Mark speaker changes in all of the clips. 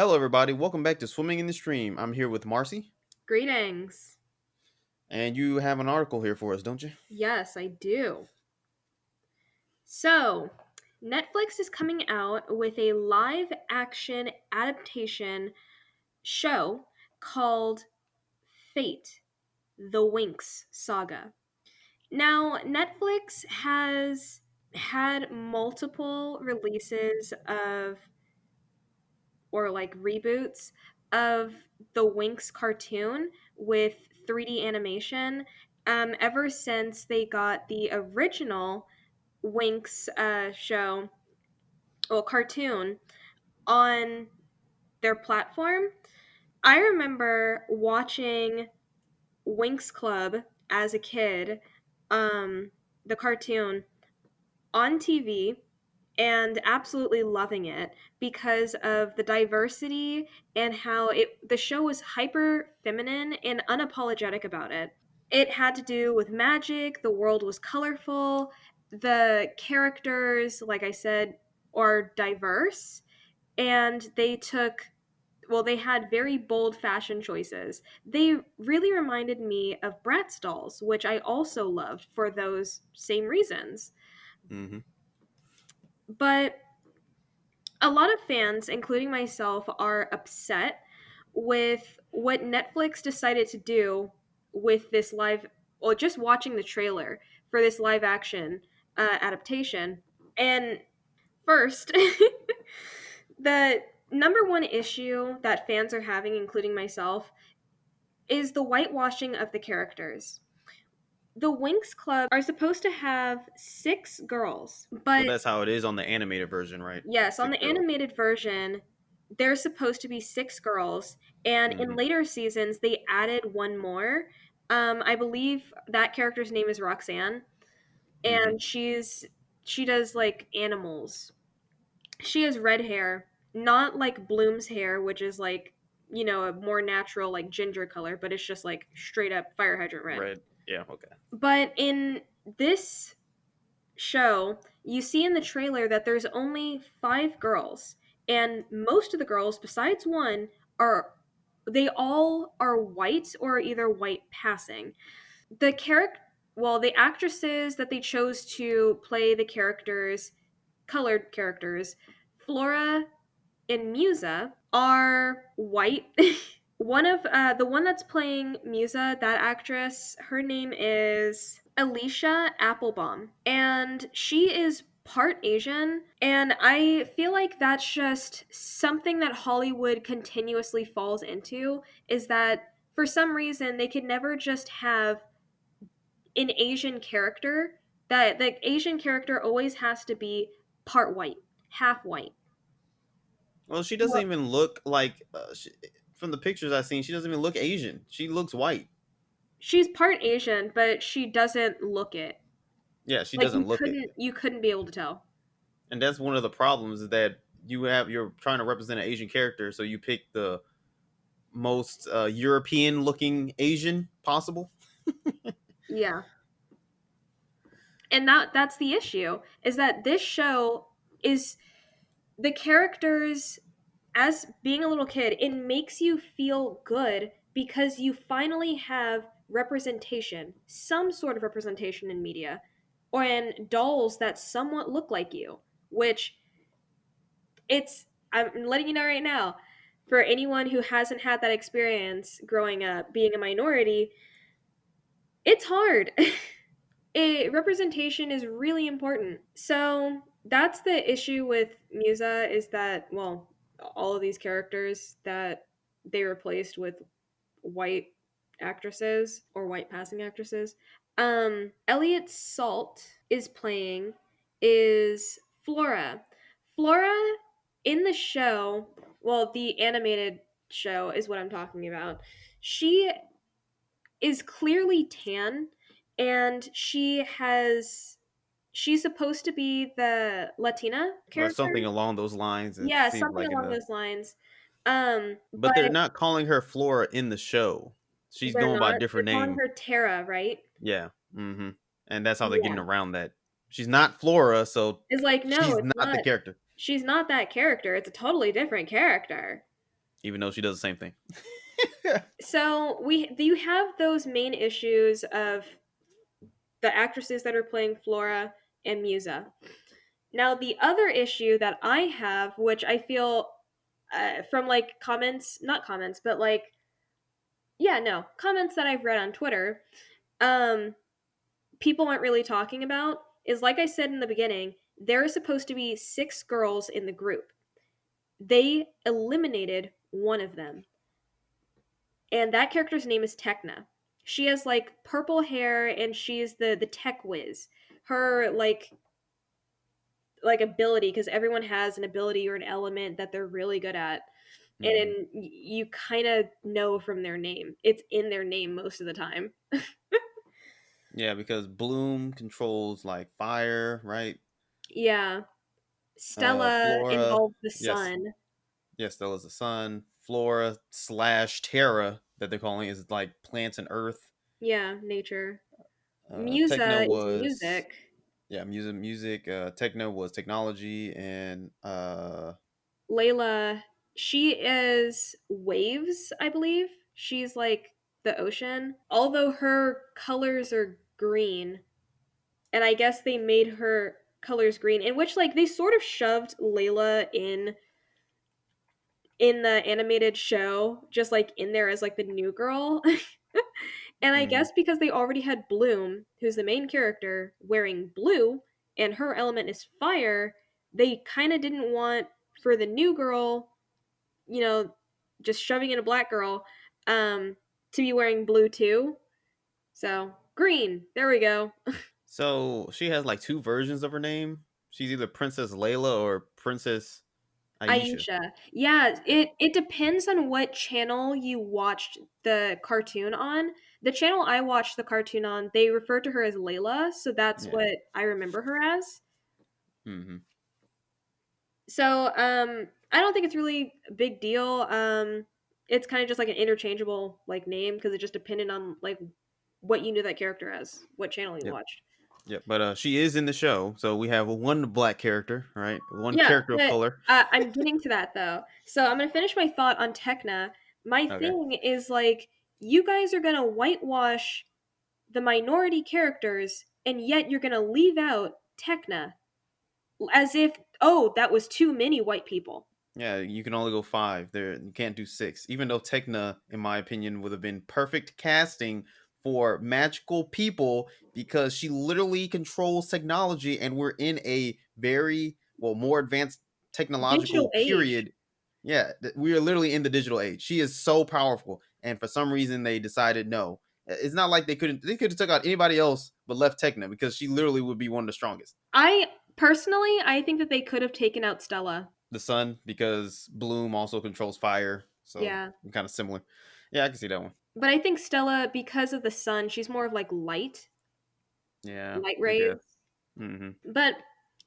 Speaker 1: Hello, everybody. Welcome back to Swimming in the Stream. I'm here with Marcy,
Speaker 2: Greetings.
Speaker 1: and you have an article here for us, don't you?
Speaker 2: Yes, I do. So, Netflix is coming out with a live action adaptation show called Fate, the Winx Saga. Now, Netflix has had multiple releases of, or like reboots of the Winx cartoon with 3D animation ever since they got the original Winx show, well, cartoon on their platform. I remember watching Winx Club as a kid, um, the cartoon on TV, and absolutely loving it because of the diversity and how the show was hyper feminine and unapologetic about it. It had to do with magic, the world was colorful, the characters, like I said, are diverse, and they had very bold fashion choices. They really reminded me of Bratz dolls, which I also loved for those same reasons.
Speaker 1: Mm-hmm.
Speaker 2: But a lot of fans, including myself, are upset with what Netflix decided to do with this live, well, just watching the trailer for this live action adaptation. And first, the number one issue that fans are having, including myself, is the whitewashing of the characters. The Winx Club are supposed to have six girls,
Speaker 1: Well,
Speaker 2: but
Speaker 1: that's how it is on the animated version, right?
Speaker 2: yes, on
Speaker 1: Six
Speaker 2: the
Speaker 1: girls.
Speaker 2: animated version, there's supposed to be six girls, and in
Speaker 1: Mm-hmm.
Speaker 2: later seasons, they added one more. I believe that character's name is Roxanne,
Speaker 1: Mm-hmm.
Speaker 2: and she does like animals. She has red hair, not like Bloom's hair, which is like a more natural like ginger color, but it's just like straight up fire hydrant red.
Speaker 1: Red. Yeah. Okay.
Speaker 2: But in this show, you see in the trailer that there's only five girls, and most of the girls, besides one, are they all are white or either white passing. The character, well, the actresses that they chose to play the characters, colored characters, Flora and Musa, are white. The one that's playing Musa, that actress, her name is Alicia Applebaum, and she is part Asian, and I feel like that's just something that Hollywood continuously falls into, is that for some reason they could never just have an Asian character, that the Asian character always has to be part white, half white.
Speaker 1: Well, she doesn't even look like. From the pictures I've seen, she doesn't even look Asian. She looks white.
Speaker 2: She's part Asian, but she doesn't look it.
Speaker 1: Yeah, she
Speaker 2: Like
Speaker 1: doesn't look it,
Speaker 2: you couldn't be able to tell.
Speaker 1: and that's one of the problems is that you're trying to represent an Asian character, so you pick the most European looking Asian possible.
Speaker 2: Yeah. And that's the issue, is that this show is the characters, as being a little kid, it makes you feel good because you finally have representation, some sort of representation in media, or in dolls that somewhat look like you, which I'm letting you know right now, for anyone who hasn't had that experience growing up being a minority, it's hard. Representation is really important. So that's the issue with Musa, is that, well, all of these characters that they replaced with white actresses or white passing actresses. Elliot Salt is playing is Flora. Flora in the show, well, the animated show is what I'm talking about. She is clearly tan, and she's supposed to be the Latina
Speaker 1: Or
Speaker 2: character.
Speaker 1: something along those lines. It
Speaker 2: Yeah,
Speaker 1: seems
Speaker 2: something
Speaker 1: like in
Speaker 2: along
Speaker 1: the
Speaker 2: those lines.
Speaker 1: but
Speaker 2: But
Speaker 1: they're not calling her Flora in the show. She's
Speaker 2: they're
Speaker 1: going by a
Speaker 2: not. They're
Speaker 1: different
Speaker 2: calling
Speaker 1: name.
Speaker 2: her Tara, right?
Speaker 1: Yeah. Mm-hmm. And that's how they're getting
Speaker 2: Yeah.
Speaker 1: around that. She's not Flora, so
Speaker 2: It's like, no,
Speaker 1: she's
Speaker 2: it's
Speaker 1: not the
Speaker 2: not.
Speaker 1: character.
Speaker 2: She's not that character. It's a totally different character.
Speaker 1: even though she does the same thing.
Speaker 2: So we you have those main issues of the actresses that are playing Flora and Musa. Now the other issue that I have, which I feel from like comments, not comments, but like yeah, no comments that I've read on Twitter, um, people aren't really talking about is like I said in the beginning, there is supposed to be 6 girls in the group. They eliminated one of them, and that character's name is Tekna. She has like purple hair, and she's the tech whiz. Her like ability, because everyone has an ability or an element that they're really good at,
Speaker 1: Hmm.
Speaker 2: and you kind of know from their name. It's in their name most of the time.
Speaker 1: Yeah, because Bloom controls like fire, right?
Speaker 2: Yeah, Stella
Speaker 1: Flora,
Speaker 2: involves the
Speaker 1: yes,
Speaker 2: sun.
Speaker 1: yes, Stella's the sun. Flora slash Terra that they're calling is like plants and earth.
Speaker 2: Yeah, nature.
Speaker 1: Techno
Speaker 2: Musa is
Speaker 1: was
Speaker 2: music.
Speaker 1: yeah, music. Techno was technology, and
Speaker 2: Layla, she is waves, I believe. She's like the ocean. Although her colors are green, and I guess they made her colors green, in which like they sort of shoved Layla in the animated show, just like in there as like the new girl. And I
Speaker 1: mhm.
Speaker 2: guess because they already had Bloom, who's the main character, wearing blue, and her element is fire, they kind of didn't want for the new girl, you know, just shoving in a black girl, to be wearing blue too. So green. There we go.
Speaker 1: So she has like two versions of her name. She's either Princess Layla or Princess Aisha.
Speaker 2: Aisha. Yeah,
Speaker 1: Yeah.
Speaker 2: it depends on what channel you watched the cartoon on. The channel I watched the cartoon on, they refer to her as Layla, so that's
Speaker 1: Yeah.
Speaker 2: what I remember her as.
Speaker 1: Hmm.
Speaker 2: So, I don't think it's really a big deal. It's kind of just like an interchangeable like name because it just depended on like what you knew that character as, what channel you
Speaker 1: Yep.
Speaker 2: watched.
Speaker 1: Yep. But she is in the show, so we have one black character, right? One
Speaker 2: Yeah,
Speaker 1: character of
Speaker 2: but
Speaker 1: color.
Speaker 2: I'm getting to that though. So I'm gonna finish my thought on Tekna. My
Speaker 1: Okay.
Speaker 2: thing is like you guys are gonna whitewash the minority characters, and yet you're gonna leave out Tekna as if that was too many white people.
Speaker 1: Yeah, you can only go five. There, you can't do six. Even though Tekna, in my opinion, would have been perfect casting for magical people because she literally controls technology, and we're in a very more advanced technological
Speaker 2: Digital age.
Speaker 1: period. Yeah, we are literally in the digital age. She is so powerful, and for some reason they decided no. It's not like they couldn't. They could have took out anybody else but left Tekna because she literally would be one of the strongest.
Speaker 2: I personally, I think that they could have taken out Stella.
Speaker 1: The sun because Bloom also controls fire, so
Speaker 2: Yeah.
Speaker 1: kind of similar. Yeah, I can see that one.
Speaker 2: But I think Stella, because of the sun, she's more of like
Speaker 1: Yeah,
Speaker 2: light
Speaker 1: I
Speaker 2: rays.
Speaker 1: guess. Hmm.
Speaker 2: But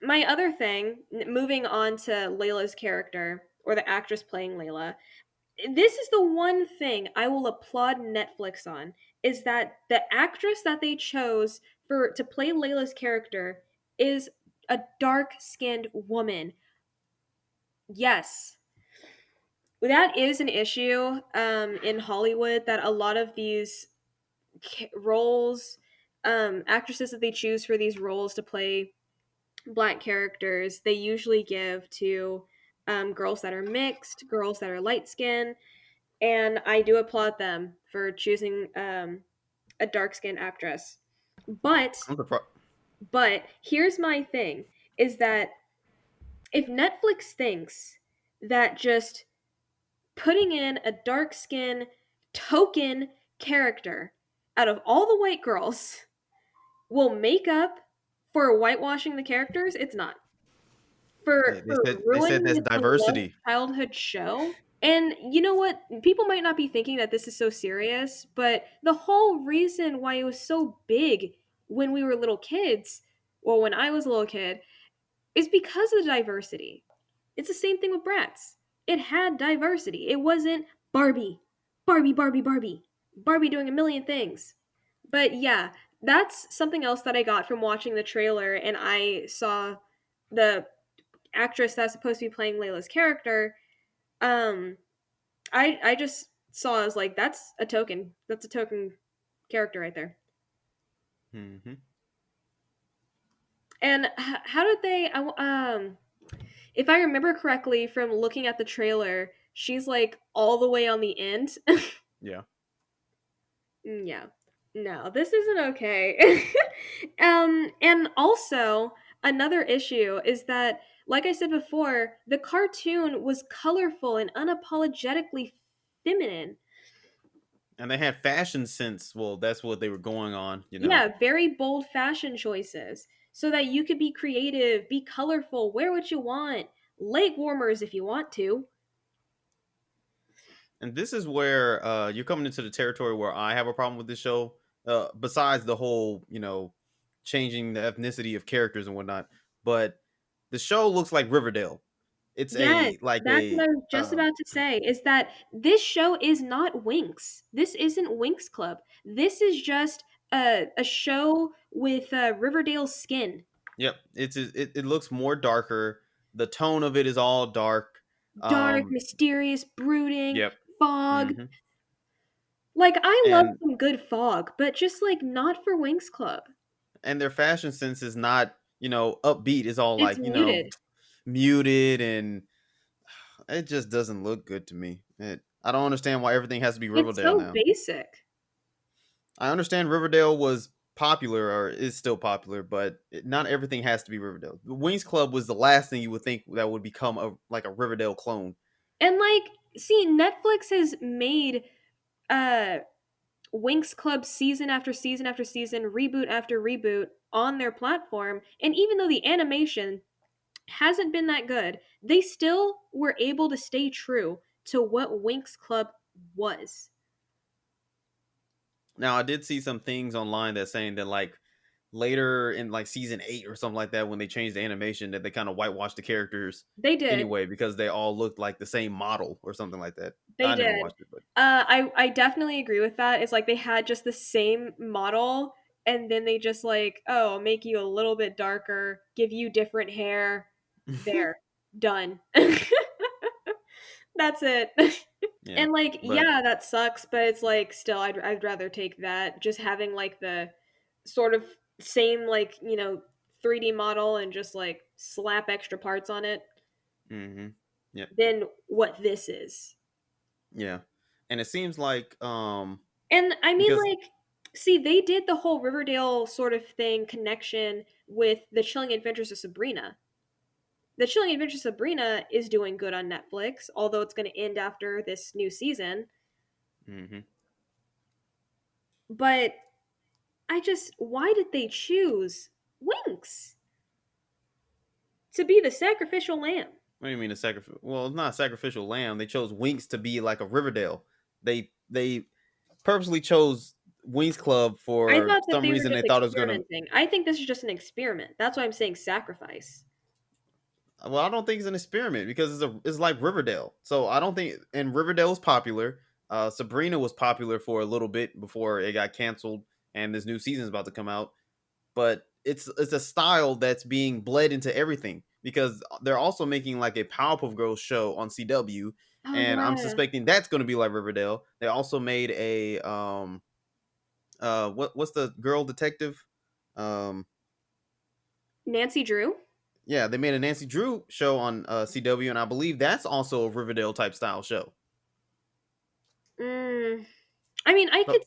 Speaker 2: my other thing, moving on to Layla's character, or the actress playing Layla, this is the one thing I will applaud Netflix on, is that the actress that they chose for to play Layla's character is a dark-skinned woman. Yes, that is an issue in Hollywood that a lot of these roles, actresses that they choose for these roles to play black characters, they usually give to girls that are mixed, girls that are light skinned, and I do applaud them for choosing a dark skinned actress. But
Speaker 1: I'm surprised.
Speaker 2: but here's my thing: is that if Netflix thinks that just putting in a dark skinned token character out of all the white girls will make up for whitewashing the characters, it's not. For
Speaker 1: They said
Speaker 2: ruining
Speaker 1: that's
Speaker 2: this beloved
Speaker 1: diversity.
Speaker 2: childhood show. And you know what? People might not be thinking that this is so serious, but the whole reason why it was so big when we were little kids, well, when I was a little kid, is because of the diversity. It's the same thing with Bratz. It had diversity. It wasn't Barbie, Barbie, Barbie, Barbie, Barbie doing a million things. But yeah, that's something else that I got from watching the trailer, and I saw the actress that's supposed to be playing Layla's character. Um, I just saw. I was like, that's a token. That's a token character right there.
Speaker 1: Hmm.
Speaker 2: And how did they? If I remember correctly from looking at the trailer, she's like all the way on the end.
Speaker 1: Yeah.
Speaker 2: Yeah. No, this isn't okay. And also another issue is that, like I said before, the cartoon was colorful and unapologetically feminine.
Speaker 1: And they had fashion sense. Well, that's what they were going on, you know.
Speaker 2: Yeah, very bold fashion choices so that you could be creative, be colorful, wear what you want, leg warmers if you want to.
Speaker 1: And this is where you're coming into the territory where I have a problem with this show. Besides the whole, changing the ethnicity of characters and whatnot, but the show looks like Riverdale. It's
Speaker 2: Yes,
Speaker 1: a like
Speaker 2: that's what
Speaker 1: a
Speaker 2: I was just about to say, is that this show is not Winx. This isn't Winx Club. This is just a show with Riverdale skin.
Speaker 1: Yep. It looks more darker. The tone of it is all dark.
Speaker 2: Dark,
Speaker 1: Um.
Speaker 2: mysterious, brooding,
Speaker 1: Yep.
Speaker 2: fog.
Speaker 1: Hmm.
Speaker 2: Like, I love
Speaker 1: And
Speaker 2: some good fog, but just, like, not for Winx Club.
Speaker 1: their fashion sense is not upbeat. It's all
Speaker 2: It's
Speaker 1: like
Speaker 2: muted.
Speaker 1: muted, and it just doesn't look good to me. I don't understand why everything has to be
Speaker 2: It's
Speaker 1: Riverdale
Speaker 2: so
Speaker 1: now.
Speaker 2: basic.
Speaker 1: I understand Riverdale was popular or is still popular, but not everything has to be Riverdale. The Wings Club was the last thing you would think that would become a Riverdale clone.
Speaker 2: And, like, see, Netflix has made uh Winx Club season after season after season, reboot after reboot on their platform. And even though the animation hasn't been that good, they still were able to stay true to what Winx Club was.
Speaker 1: Now, I did see some things online that saying that like later in like season 8 or something like that when they changed the animation that they kind of whitewashed the characters
Speaker 2: They did.
Speaker 1: anyway because they all looked like the same model or something like that.
Speaker 2: They
Speaker 1: I never
Speaker 2: did.
Speaker 1: watched it, but
Speaker 2: I definitely agree with that. It's like they had just the same model, and then they just like, oh, make you a little bit darker, give you different hair. There, done. That's it.
Speaker 1: yeah.
Speaker 2: And, like,
Speaker 1: But
Speaker 2: yeah, that sucks, but it's, like, still, I'd rather take that, just having, like, the sort of same, like, 3D model and just, like, slap extra parts on it
Speaker 1: mhm. Yeah.
Speaker 2: than what this is.
Speaker 1: Yeah. And it seems like
Speaker 2: And, I mean,
Speaker 1: because
Speaker 2: like, see, they did the whole Riverdale sort of thing connection with The Chilling Adventures of Sabrina. The Chilling Adventures of Sabrina is doing good on Netflix, although it's gonna end after this new season,
Speaker 1: mhm.
Speaker 2: but why did they choose Winx to be the sacrificial lamb?
Speaker 1: What do you mean a sacrifice? Well, it's not a sacrificial lamb. They chose Winx to be like a Riverdale. They purposely chose Winx Club
Speaker 2: I
Speaker 1: for
Speaker 2: thought that
Speaker 1: some
Speaker 2: they were
Speaker 1: reason. They
Speaker 2: just
Speaker 1: thought it was gonna.
Speaker 2: experimenting. I think this is just an experiment. That's why I'm saying sacrifice.
Speaker 1: Well, I don't think it's an experiment because it's like Riverdale. So I don't think and Riverdale is popular. Sabrina was popular for a little bit before it got canceled, and this new season is about to come out. But it's a style that's being bled into everything because they're also making like a Powerpuff Girls show on CW,
Speaker 2: Oh
Speaker 1: and I'm
Speaker 2: yeah,
Speaker 1: suspecting that's going to be like Riverdale. They also made a what's the girl detective? Um
Speaker 2: Nancy Drew.
Speaker 1: yeah, they made a Nancy Drew show on CW, and I believe that's also a Riverdale type style show.
Speaker 2: Mm. I mean,
Speaker 1: But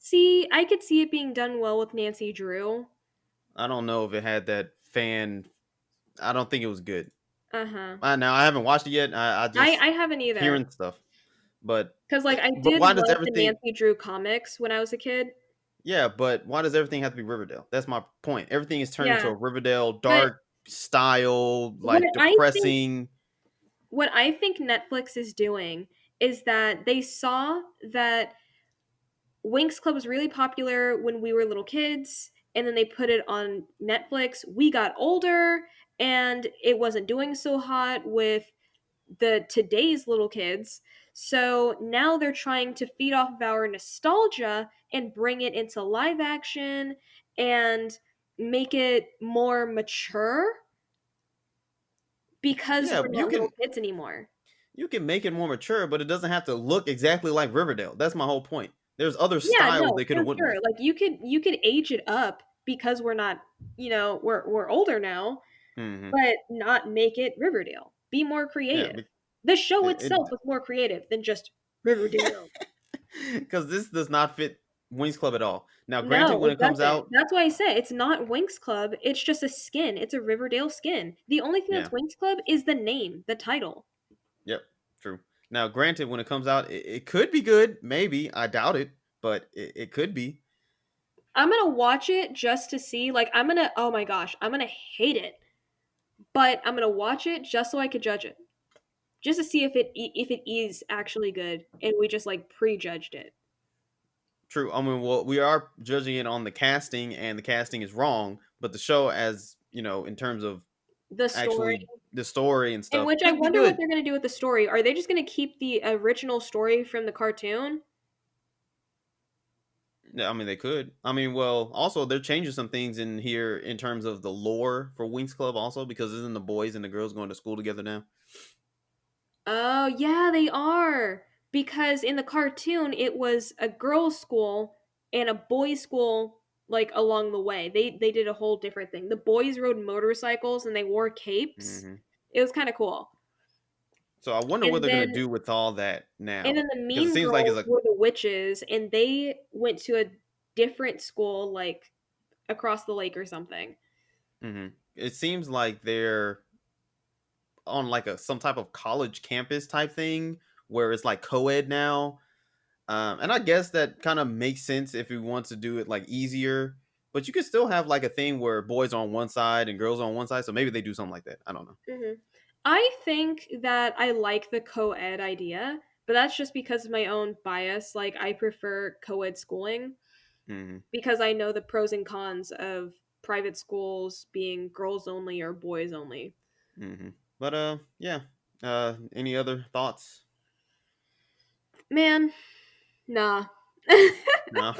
Speaker 2: I could see it being done well with Nancy Drew.
Speaker 1: I don't know if it had that fan. I don't think it was good.
Speaker 2: Uh huh.
Speaker 1: Now I haven't watched it yet. I just
Speaker 2: I haven't either.
Speaker 1: hearing stuff, but
Speaker 2: Because, like, I
Speaker 1: but
Speaker 2: did
Speaker 1: why does
Speaker 2: love the
Speaker 1: everything?
Speaker 2: Nancy Drew comics when I was a kid.
Speaker 1: Yeah, but why does everything have to be Riverdale? That's my point. Everything is turned into
Speaker 2: Yeah,
Speaker 1: a Riverdale
Speaker 2: but
Speaker 1: dark style,
Speaker 2: what
Speaker 1: like
Speaker 2: I think
Speaker 1: depressing.
Speaker 2: what I think Netflix is doing is that they saw that Winx Club was really popular when we were little kids, and then they put it on Netflix. We got older, and it wasn't doing so hot with the today's little kids. So now they're trying to feed off of our nostalgia and bring it into live action and make it more mature because
Speaker 1: Yeah,
Speaker 2: we're not little kids anymore.
Speaker 1: You can make it more mature, but it doesn't have to look exactly like Riverdale. That's my whole point. There's other
Speaker 2: Yeah,
Speaker 1: styles
Speaker 2: no,
Speaker 1: they could
Speaker 2: for
Speaker 1: have went
Speaker 2: sure.
Speaker 1: with.
Speaker 2: Like you could age it up because we're not, we're older now,
Speaker 1: Hmm.
Speaker 2: but not make it Riverdale. Be more
Speaker 1: Yeah,
Speaker 2: creative. The show itself
Speaker 1: it
Speaker 2: was more creative than just Riverdale.
Speaker 1: because this does not fit Wings Club at all. Now, granted,
Speaker 2: No,
Speaker 1: when
Speaker 2: it
Speaker 1: it comes
Speaker 2: doesn't.
Speaker 1: out,
Speaker 2: That's why I say it's not Winx Club. It's just a skin. It's a Riverdale skin. The only thing that's
Speaker 1: yeah,
Speaker 2: Winx Club is the name, the title.
Speaker 1: yep, true. Now, granted, when it comes out, it could be good. Maybe I doubt it, but it could be.
Speaker 2: I'm gonna watch it just to see. Like, oh my gosh, I'm gonna hate it, but I'm gonna watch it just so I could judge it, just to see if it is actually good, and we just like prejudged it.
Speaker 1: True. I mean, well, we are judging it on the casting, and the casting is wrong. But the show, as you know, in terms of
Speaker 2: The story,
Speaker 1: actually the story and
Speaker 2: in
Speaker 1: stuff,
Speaker 2: which I
Speaker 1: could be
Speaker 2: wonder what
Speaker 1: good.
Speaker 2: they're gonna do with the story. Are they just gonna keep the original story from the cartoon?
Speaker 1: Yeah, I mean, they could. I mean, well, also they're changing some things in here in terms of the lore for Winx Club, also because isn't the boys and the girls going to school together now?
Speaker 2: Oh, yeah, they are. Because in the cartoon, it was a girls' school and a boys' school like along the way. They did a whole different thing. The boys rode motorcycles and they wore capes.
Speaker 1: Hmm.
Speaker 2: It was kind of cool.
Speaker 1: So I wonder what
Speaker 2: And
Speaker 1: they're gonna
Speaker 2: then
Speaker 1: do with all that
Speaker 2: and
Speaker 1: now,
Speaker 2: then the
Speaker 1: because it
Speaker 2: mean
Speaker 1: seems like it's
Speaker 2: girls
Speaker 1: a.
Speaker 2: were the witches and they went to a different school like across the lake or something.
Speaker 1: Hmm. It seems like they're on like a some type of college campus type thing where it's like co-ed now. And I guess that kind of makes sense if we want to do it like easier. But you could still have like a thing where boys are on one side and girls are on one side. So maybe they do something like that. I don't know.
Speaker 2: Mhm. I think that I like the co-ed idea, but that's just because of my own bias. Like I prefer co-ed schooling
Speaker 1: Hmm.
Speaker 2: because I know the pros and cons of private schools being girls only or boys only.
Speaker 1: Hmm. But yeah. Any other thoughts?
Speaker 2: Man, nah. I
Speaker 1: No.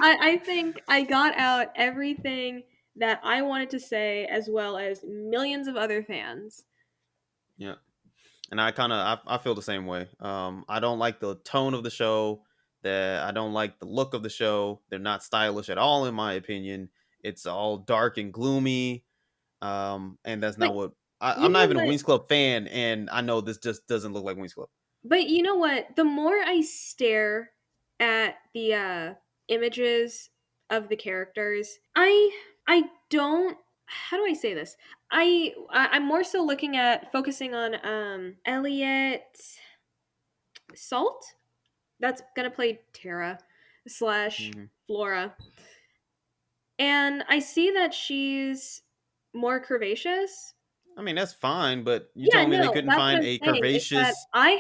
Speaker 2: I think I got out everything that I wanted to say as well as millions of other fans.
Speaker 1: Yeah. And I kind of I feel the same way. I don't like the tone of the show. That I don't like the look of the show. They're not stylish at all, in my opinion. It's all dark and gloomy. And that's
Speaker 2: But
Speaker 1: not what
Speaker 2: you
Speaker 1: I'm not
Speaker 2: know
Speaker 1: even a
Speaker 2: what?
Speaker 1: Wings Club fan, and I know this just doesn't look like Wings Club.
Speaker 2: But you know what? The more I stare at the images of the characters, I don't. How do I say this? I'm more so looking at focusing on Elliot Salt. That's gonna play Tara slash
Speaker 1: Hmm.
Speaker 2: Flora, and I see that she's more curvaceous.
Speaker 1: I mean, that's fine, but you
Speaker 2: Yeah,
Speaker 1: telling me they
Speaker 2: no,
Speaker 1: couldn't
Speaker 2: that's what
Speaker 1: find
Speaker 2: I'm
Speaker 1: a
Speaker 2: saying, is that
Speaker 1: curvaceous?
Speaker 2: I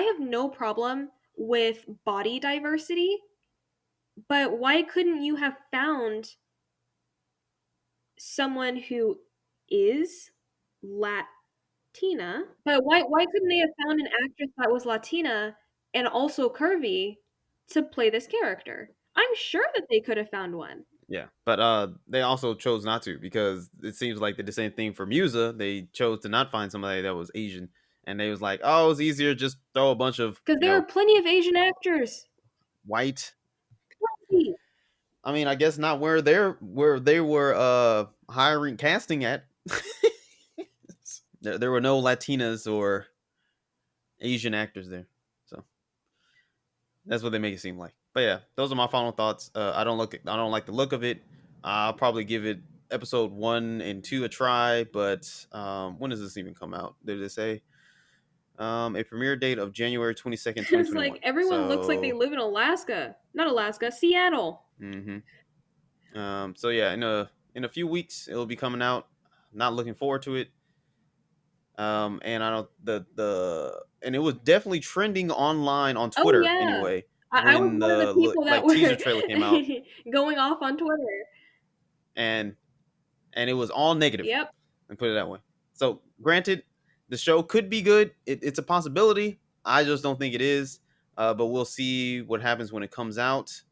Speaker 2: have no problem with body diversity, but why couldn't you have found someone who is Latina? But why couldn't they have found an actress that was Latina and also curvy to play this character? I'm sure that they could have found one.
Speaker 1: Yeah, but they also chose not to because it seems like they did the same thing for Musa. They chose to not find somebody that was Asian, and they was like, "Oh, it's easier just throw a bunch of
Speaker 2: Because there are plenty of Asian actors.
Speaker 1: white."
Speaker 2: Plenty.
Speaker 1: I mean, I guess not where they were hiring casting at. There were no Latinas or Asian actors there, so that's what they make it seem like. But yeah, those are my final thoughts. I don't like the look of it. I'll probably give it episode 1 and 2 a try. But when does this even come out? Did they say a premiere date of January 22nd, twenty
Speaker 2: It's
Speaker 1: twenty
Speaker 2: like
Speaker 1: one?
Speaker 2: everyone looks like they
Speaker 1: So
Speaker 2: live in Alaska. Not Alaska, Seattle.
Speaker 1: hmm so yeah, in a few weeks it'll be coming out. Not looking forward to it. And I don't the and it was definitely trending online on
Speaker 2: Oh
Speaker 1: Twitter
Speaker 2: yeah.
Speaker 1: anyway
Speaker 2: I was
Speaker 1: when
Speaker 2: one of the
Speaker 1: the
Speaker 2: people that
Speaker 1: like teaser
Speaker 2: were
Speaker 1: trailer came out,
Speaker 2: going off on Twitter.
Speaker 1: and it was all negative,
Speaker 2: Yep.
Speaker 1: and put it that way. So granted, the show could be good. It's a possibility. I just don't think it is. But we'll see what happens when it comes out.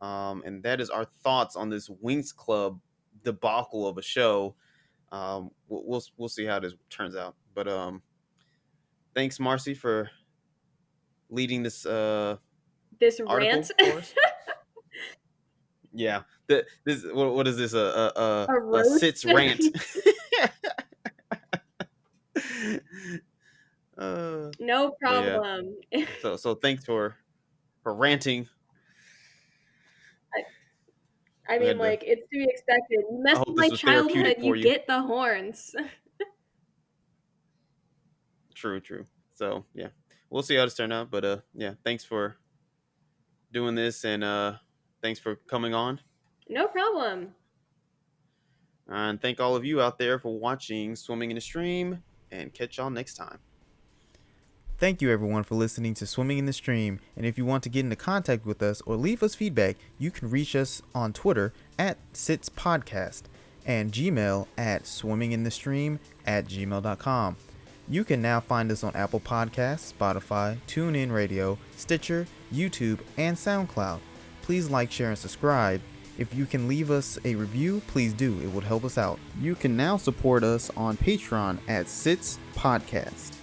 Speaker 1: And that is our thoughts on this Winx Club debacle of a show. We'll see how this turns out. But thanks, Marci, for leading this
Speaker 2: This rant.
Speaker 1: article for us. Yeah. This what is this
Speaker 2: A
Speaker 1: a
Speaker 2: roast.
Speaker 1: sits rant?
Speaker 2: No
Speaker 1: But yeah.
Speaker 2: problem.
Speaker 1: So thanks for ranting.
Speaker 2: I
Speaker 1: We
Speaker 2: mean,
Speaker 1: had to.
Speaker 2: like, it's to be expected. You
Speaker 1: I
Speaker 2: mess
Speaker 1: hope
Speaker 2: with
Speaker 1: this
Speaker 2: my
Speaker 1: was
Speaker 2: childhood,
Speaker 1: therapeutic for
Speaker 2: you
Speaker 1: you.
Speaker 2: get the horns.
Speaker 1: True, true. So yeah, we'll see how this turn out. But yeah, thanks for doing this, and thanks for coming on.
Speaker 2: No problem.
Speaker 1: And thank all of you out there for watching Swimming in the Stream, and catch y'all next time. Thank you everyone for listening to Swimming in the Stream, and if you want to get into contact with us or leave us feedback, you can reach us on Twitter at SitsPodcast and Gmail at swimminginthestream@gmail.com. You can now find us on Apple Podcasts, Spotify, TuneIn Radio, Stitcher, YouTube, and SoundCloud. Please like, share, and subscribe. If you can leave us a review, please do. It would help us out. You can now support us on Patreon at Sits Podcast.